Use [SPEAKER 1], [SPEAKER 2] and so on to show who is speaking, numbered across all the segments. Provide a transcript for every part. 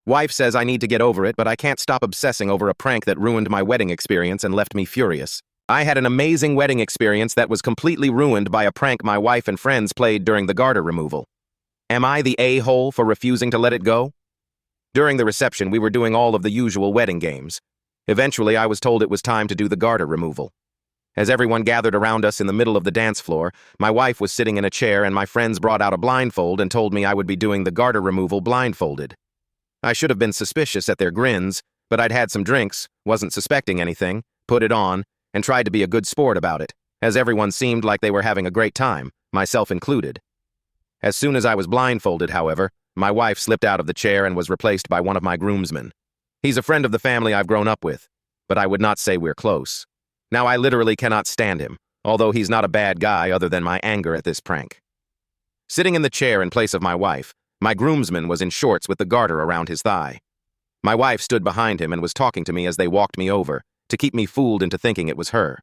[SPEAKER 1] Wife says I need to get over it, but I can't stop obsessing over a prank that ruined my wedding experience and left me furious. I had an amazing wedding experience that was completely ruined by a prank my wife and friends played during the garter removal. Am I the a-hole for refusing to let it go? During the reception, we were doing all of the usual wedding games. Eventually, I was told it was time to do the garter removal. As everyone gathered around us in the middle of the dance floor, my wife was sitting in a chair and my friends brought out a blindfold and told me I would be doing the garter removal blindfolded. I should have been suspicious at their grins, but I'd had some drinks, wasn't suspecting anything, put it on, and tried to be a good sport about it, as everyone seemed like they were having a great time, myself included. As soon as I was blindfolded, however, my wife slipped out of the chair and was replaced by one of my groomsmen. He's a friend of the family I've grown up with, but I would not say we're close. Now I literally cannot stand him, although he's not a bad guy other than my anger at this prank. Sitting in the chair in place of my wife, my groomsman was in shorts with the garter around his thigh. My wife stood behind him and was talking to me as they walked me over, to keep me fooled into thinking it was her.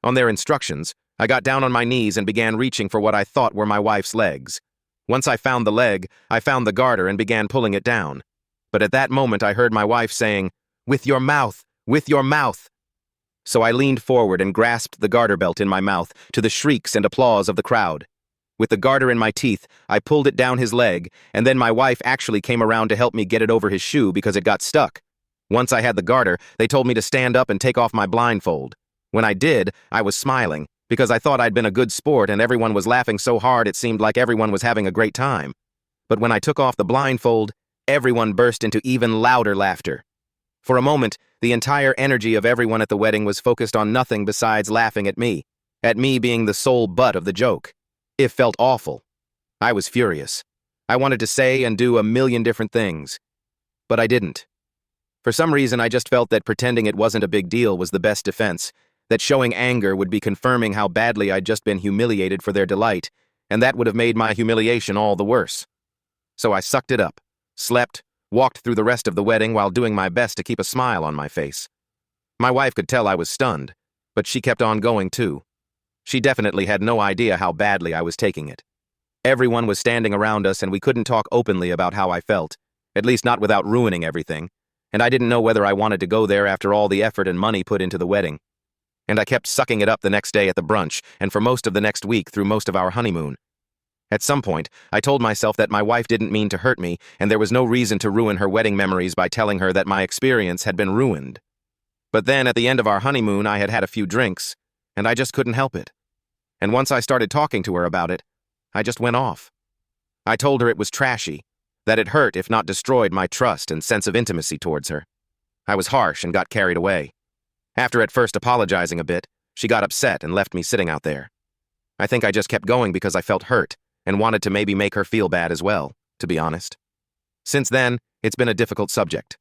[SPEAKER 1] On their instructions, I got down on my knees and began reaching for what I thought were my wife's legs. Once I found the leg, I found the garter and began pulling it down. But at that moment I heard my wife saying, "With your mouth! With your mouth!" So I leaned forward and grasped the garter belt in my mouth, to the shrieks and applause of the crowd. With the garter in my teeth, I pulled it down his leg, and then my wife actually came around to help me get it over his shoe because it got stuck. Once I had the garter, they told me to stand up and take off my blindfold. When I did, I was smiling, because I thought I'd been a good sport and everyone was laughing so hard it seemed like everyone was having a great time. But when I took off the blindfold, everyone burst into even louder laughter. For a moment, the entire energy of everyone at the wedding was focused on nothing besides laughing at me being the sole butt of the joke. It felt awful. I was furious. I wanted to say and do a million different things. But I didn't. For some reason, I just felt that pretending it wasn't a big deal was the best defense, that showing anger would be confirming how badly I'd just been humiliated for their delight, and that would have made my humiliation all the worse. So I sucked it up, slept, walked through the rest of the wedding while doing my best to keep a smile on my face. My wife could tell I was stunned, but she kept on going too. She definitely had no idea how badly I was taking it. Everyone was standing around us and we couldn't talk openly about how I felt, at least not without ruining everything, and I didn't know whether I wanted to go there after all the effort and money put into the wedding. And I kept sucking it up the next day at the brunch and for most of the next week through most of our honeymoon. At some point, I told myself that my wife didn't mean to hurt me and there was no reason to ruin her wedding memories by telling her that my experience had been ruined. But then at the end of our honeymoon, I had had a few drinks, and I just couldn't help it. And once I started talking to her about it, I just went off. I told her it was trashy, that it hurt if not destroyed my trust and sense of intimacy towards her. I was harsh and got carried away. After at first apologizing a bit, she got upset and left me sitting out there. I think I just kept going because I felt hurt and wanted to maybe make her feel bad as well, to be honest. Since then, it's been a difficult subject.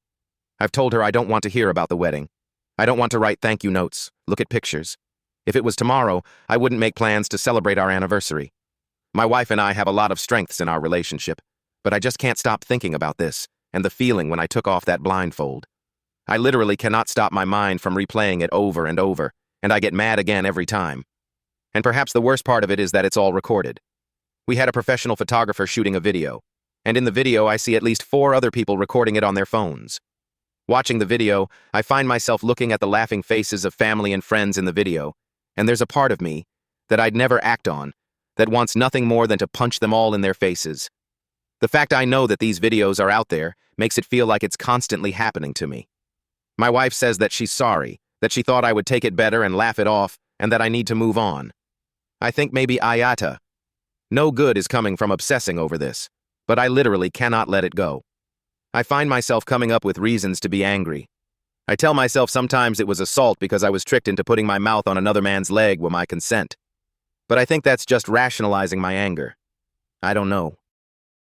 [SPEAKER 1] I've told her I don't want to hear about the wedding. I don't want to write thank you notes, look at pictures. If it was tomorrow, I wouldn't make plans to celebrate our anniversary. My wife and I have a lot of strengths in our relationship, but I just can't stop thinking about this and the feeling when I took off that blindfold. I literally cannot stop my mind from replaying it over and over, and I get mad again every time. And perhaps the worst part of it is that it's all recorded. We had a professional photographer shooting a video, and in the video I see at least 4 other people recording it on their phones. Watching the video, I find myself looking at the laughing faces of family and friends in the video, and there's a part of me that I'd never act on that wants nothing more than to punch them all in their faces. The fact I know that these videos are out there makes it feel like it's constantly happening to me. My wife says that she's sorry, that she thought I would take it better and laugh it off, and that I need to move on. I think maybe ayata. No good is coming from obsessing over this, but I literally cannot let it go. I find myself coming up with reasons to be angry. I tell myself sometimes it was assault because I was tricked into putting my mouth on another man's leg with my consent. But I think that's just rationalizing my anger. I don't know.